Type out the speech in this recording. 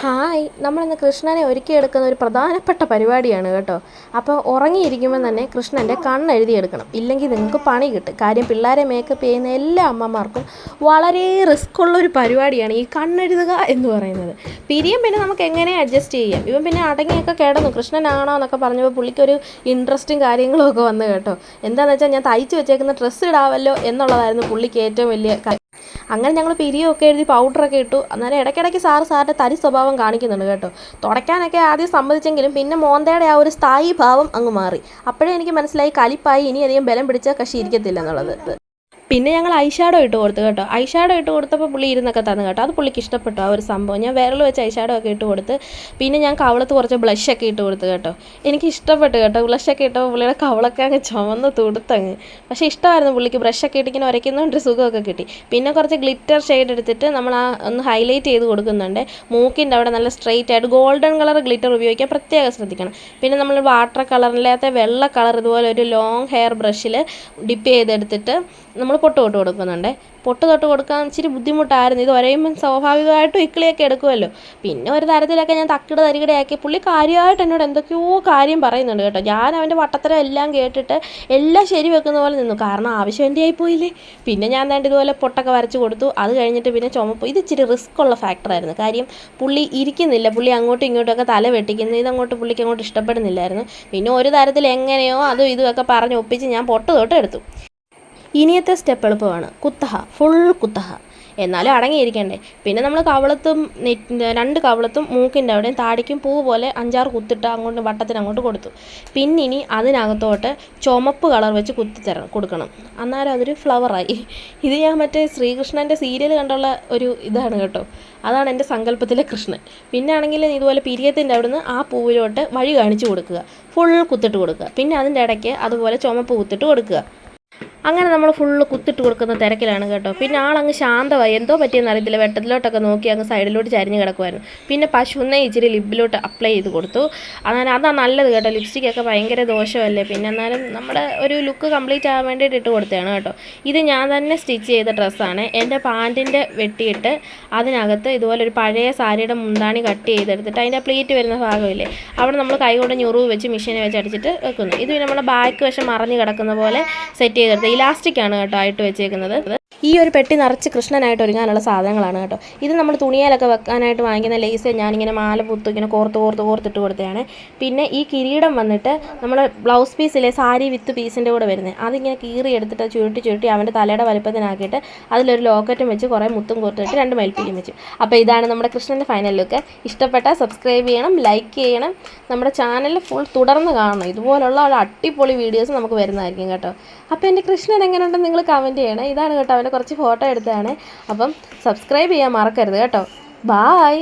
Hi നമ്മളിന്ന് കൃഷ്ണനെ ഒരുക്കിയെടുക്കുന്ന ഒരു പ്രധാനപ്പെട്ട പരിപാടിയാണ് കേട്ടോ. അപ്പോൾ ഉറങ്ങിയിരിക്കുമ്പോൾ തന്നെ കൃഷ്ണൻ്റെ കണ്ണെഴുതിയെടുക്കണം, ഇല്ലെങ്കിൽ നിങ്ങൾക്ക് പണി കിട്ടും. കാര്യം പിള്ളേരെ മേക്കപ്പ് ചെയ്യുന്ന എല്ലാ അമ്മമാർക്കും വളരെ റിസ്ക് ഉള്ളൊരു പരിപാടിയാണ് ഈ കണ്ണെഴുതുക എന്ന് പറയുന്നത്. പിരിയും പിന്നെ നമുക്ക് എങ്ങനെ അഡ്ജസ്റ്റ് ചെയ്യാം. ഇവൻ പിന്നെ അടങ്ങിയൊക്കെ കിടന്നു കൃഷ്ണനാണോ എന്നൊക്കെ പറഞ്ഞപ്പോൾ പുള്ളിക്കൊരു ഇൻട്രസ്റ്റും കാര്യങ്ങളും ഒക്കെ വന്നു കേട്ടോ. എന്താണെന്ന് വെച്ചാൽ ഞാൻ തയ്ച്ച് വെച്ചേക്കുന്ന ഡ്രസ്സ് ഇടാവല്ലോ എന്നുള്ളതായിരുന്നു പുള്ളിക്ക് ഏറ്റവും വലിയ കാര്യം. അങ്ങനെ ഞങ്ങൾ പിരിയൊക്കെ എഴുതി പൗഡറൊക്കെ ഇട്ടു. അന്നേരം ഇടയ്ക്കിടയ്ക്ക് സാറിൻ്റെ തരി സ്വഭാവം കാണിക്കുന്നുണ്ട് കേട്ടോ. തുടയ്ക്കാനൊക്കെ ആദ്യം സമ്മതിച്ചെങ്കിലും പിന്നെ മോന്തയുടെ ആ ഒരു സ്ഥായി ഭാവം അങ്ങ് മാറി. അപ്പോഴേ എനിക്ക് മനസ്സിലായി കലിപ്പായി ഇനി അധികം ബലം പിടിച്ച കക്ഷി ഇരിക്കത്തില്ല എന്നുള്ളത്. പിന്നെ ഞങ്ങൾ ഐഷാഡോ ഇട്ട് കൊടുത്തു കേട്ടോ. ഐഷാഡോ ഇട്ട് കൊടുത്തപ്പോൾ പുള്ളി ഇരുന്നൊക്കെ തന്നു കേട്ടോ. അത് പുള്ളിക്ക് ഇഷ്ടപ്പെട്ടു ആ ഒരു സംഭവം. ഞാൻ വിരൽ വെച്ച് ഐഷാഡോ ഒക്കെ ഇട്ട് കൊടുത്ത് പിന്നെ ഞാൻ കവളത്ത് കുറച്ച് ബ്ലഷൊക്കെ ഇട്ട് കൊടുത്തു കേട്ടോ. എനിക്ക് ഇഷ്ടപ്പെട്ടു കേട്ടോ. ബ്ലഷൊക്കെ ഇട്ടപ്പോൾ പുള്ളിയുടെ കവളൊക്കെ അങ്ങ് ചുവന്ന് തുടുത്തങ്ങ്. പക്ഷേ ഇഷ്ടമായിരുന്നു പുള്ളിക്ക്. ബ്രഷൊക്കെ ഇട്ടിങ്ങനെ ഉരയ്ക്കുന്നതുകൊണ്ട് സുഖമൊക്കെ കിട്ടി. പിന്നെ കുറച്ച് ഗ്ലിറ്റർ ഷെയ്ഡ് എടുത്തിട്ട് നമ്മൾ ആ ഒന്ന് ഹൈലൈറ്റ് ചെയ്ത് കൊടുക്കുന്നുണ്ട്. മൂക്കിൻ്റെ അവിടെ നല്ല സ്ട്രെയിറ്റ് ആയിട്ട് ഗോൾഡൻ കളർ ഗ്ലിറ്റർ ഉപയോഗിക്കാൻ പ്രത്യേകം ശ്രദ്ധിക്കണം. പിന്നെ നമ്മൾ വാട്ടർ കളറില്ലാത്ത വെള്ള കളർ ഇതുപോലെ ഒരു ലോങ് ഹെയർ ബ്രഷിൽ ഡിപ്പ് ചെയ്തെടുത്തിട്ട് നമ്മൾ പൊട്ട് തൊട്ട് കൊടുക്കുന്നുണ്ട്. പൊട്ട് തൊട്ട് കൊടുക്കാൻ ഇച്ചിരി ബുദ്ധിമുട്ടായിരുന്നു. ഇത് ഒരയുമ്പം സ്വാഭാവികമായിട്ടും ഇക്കിളിയൊക്കെ എടുക്കുമല്ലോ. പിന്നെ ഒരു തരത്തിലൊക്കെ ഞാൻ തക്കിട് തരികിടയാക്കി. പുള്ളി കാര്യമായിട്ട് എന്നോട് എന്തൊക്കെയോ കാര്യം പറയുന്നുണ്ട് കേട്ടോ. ഞാൻ അവൻ്റെ വട്ടത്തരം എല്ലാം കേട്ടിട്ട് എല്ലാം ശരി വെക്കുന്ന പോലെ നിന്നു. കാരണം ആവശ്യം എൻ്റെ ആയിപ്പോയില്ലേ. പിന്നെ ഞാൻ വേണ്ട ഇതുപോലെ പൊട്ടൊക്കെ വരച്ച് കൊടുത്തു. അത് കഴിഞ്ഞിട്ട് പിന്നെ ചുമപ്പ്. ഇത് ഇച്ചിരി റിസ്ക് ഉള്ള ഫാക്ടറായിരുന്നു. കാര്യം പുള്ളി ഇരിക്കുന്നില്ല. പുള്ളി അങ്ങോട്ടും ഇങ്ങോട്ടുമൊക്കെ തല വെട്ടിക്കുന്നു. ഇതങ്ങോട്ട് പുള്ളിക്ക് അങ്ങോട്ട് ഇഷ്ടപ്പെടുന്നില്ലായിരുന്നു. പിന്നെ ഒരു തരത്തിൽ എങ്ങനെയോ അതും ഇതുമൊക്കെ പറഞ്ഞ് ഒപ്പിച്ച് ഞാൻ പൊട്ട് തൊട്ട് എടുത്തു. ഇനിയത്തെ സ്റ്റെപ്പ് എളുപ്പമാണ്. കുത്തഹ, ഫുൾ കുത്തഹ. എന്നാലും അടങ്ങിയിരിക്കണ്ടേ. പിന്നെ നമ്മൾ കവളത്തും രണ്ട് കവളത്തും മൂക്കിൻ്റെ അവിടെയും താടിക്കും പൂ പോലെ 5-6 കുത്തിട്ട് അങ്ങോട്ട് വട്ടത്തിന് അങ്ങോട്ട് കൊടുത്തു. പിന്നെ ഇനി അതിനകത്തോട്ട് ചുമപ്പ് കളർ വെച്ച് കൊടുക്കണം. അന്നേരം അതൊരു ഫ്ലവറായി. ഇത് ഞാൻ മറ്റേ ശ്രീകൃഷ്ണൻ്റെ സീരിയൽ കണ്ടുള്ള ഒരു ഇതാണ് കേട്ടോ. അതാണ് എൻ്റെ സങ്കല്പത്തിലെ കൃഷ്ണൻ. പിന്നെ ആണെങ്കിൽ ഇതുപോലെ പിരിയത്തിൻ്റെ അവിടുന്ന് ആ പൂവിലോട്ട് വഴി കാണിച്ചു കൊടുക്കുക. ഫുൾ കുത്തിട്ട് കൊടുക്കുക. പിന്നെ അതിൻ്റെ ഇടയ്ക്ക് അതുപോലെ ചുമപ്പ് കുത്തിട്ട് കൊടുക്കുക. അങ്ങനെ നമ്മൾ ഫുള്ള് കുത്തിട്ട് കൊടുക്കുന്ന തിരക്കിലാണ് കേട്ടോ. പിന്നെ ആളങ്ങ് ശാന്തമായി. എന്തോ പറ്റിയെന്ന് അറിയത്തില്ല. വെട്ടത്തിലോട്ടൊക്കെ നോക്കി അങ്ങ് സൈഡിലോട്ട് ചരിഞ്ഞ് കിടക്കുമായിരുന്നു. പിന്നെ പശുവിനെ ഇച്ചിരി ലിപ്പിലോട്ട് അപ്ലൈ ചെയ്ത് കൊടുത്തു. അങ്ങനെ അതാണ് നല്ലത് കേട്ടോ. ലിപ്സ്റ്റിക്കൊക്കെ ഭയങ്കര ദോഷമല്ലേ. പിന്നെ എന്നാലും നമ്മുടെ ഒരു ലുക്ക് കംപ്ലീറ്റ് ആകാൻ വേണ്ടിയിട്ട് ഇട്ട് കൊടുത്തതാണ് കേട്ടോ. ഇത് ഞാൻ തന്നെ സ്റ്റിച്ച് ചെയ്ത ഡ്രസ്സാണ്. എൻ്റെ പാൻറ്റിൻ്റെ വെട്ടിയിട്ട് അതിനകത്ത് ഇതുപോലെ ഒരു പഴയ സാരിയുടെ മുന്താണി കട്ട് ചെയ്തെടുത്തിട്ട് അതിൻ്റെ പ്ലീറ്റ് വരുന്ന ഭാഗമില്ലേ അവിടെ നമ്മൾ കൈ കൊണ്ട് ഞുറിവ് വെച്ച് മെഷീനെ വെച്ച് അടിച്ചിട്ട് വെക്കുന്നു. ഇത് നമ്മുടെ ബാക്ക് വശം മറിഞ്ഞ് കിടക്കുന്ന പോലെ സെറ്റ് ചെയ്തെടുത്ത് ഇലാസ്റ്റിക്കാണ് കേട്ടോ ആയിട്ട് വെച്ചേക്കുന്നത്. ഈ ഒരു പെട്ടി നിറച്ച് കൃഷ്ണനായിട്ട് ഒരുങ്ങാനുള്ള സാധനങ്ങളാണ് കേട്ടോ. ഇത് നമ്മൾ തുണിയിലൊക്കെ വെക്കാനായിട്ട് വാങ്ങിക്കുന്ന ലേസ് ഞാനിങ്ങനെ മാല പുത്ത് ഇങ്ങനെ കോർത്തിട്ട് കൊടുത്തതാണ്. പിന്നെ ഈ കിരീടം വന്നിട്ട് നമ്മൾ ബ്ലൗസ് പീസിലെ സാരി വിത്ത് പീസിൻ്റെ കൂടെ വരുന്നത് അതിങ്ങനെ കീറി എടുത്തിട്ട് ചുരുട്ടി അവൻ്റെ തലയുടെ വലുപ്പത്തിനാക്കിയിട്ട് അതിലൊരു ലോക്കറ്റും വെച്ച് കുറേ മുത്തും കോർത്തിട്ട് 2 മയിൽപ്പീലിയും വെച്ചു. അപ്പോൾ ഇതാണ് നമ്മുടെ കൃഷ്ണൻ്റെ ഫൈനൽ ലുക്ക്. ഇഷ്ടപ്പെട്ടാൽ സബ്സ്ക്രൈബ് ചെയ്യണം, ലൈക്ക് ചെയ്യണം. നമ്മുടെ ചാനൽ ഫുൾ തുടർന്ന് കാണണം. ഇതുപോലുള്ള ഒരു അടിപൊളി വീഡിയോസ് നമുക്ക് വരുന്നതായിരിക്കും കേട്ടോ. അപ്പോൾ എൻ്റെ കൃഷ്ണൻ എങ്ങനെയുണ്ടെന്ന് നിങ്ങൾ കമൻറ്റ് ചെയ്യണം. ഇതാണ് കേട്ടോ അവൻ്റെ കുറച്ച് ഫോട്ടോ എടുത്തതാണ്. അപ്പം സബ്സ്ക്രൈബ് ചെയ്യാൻ മറക്കരുത് കേട്ടോ. ബായ്.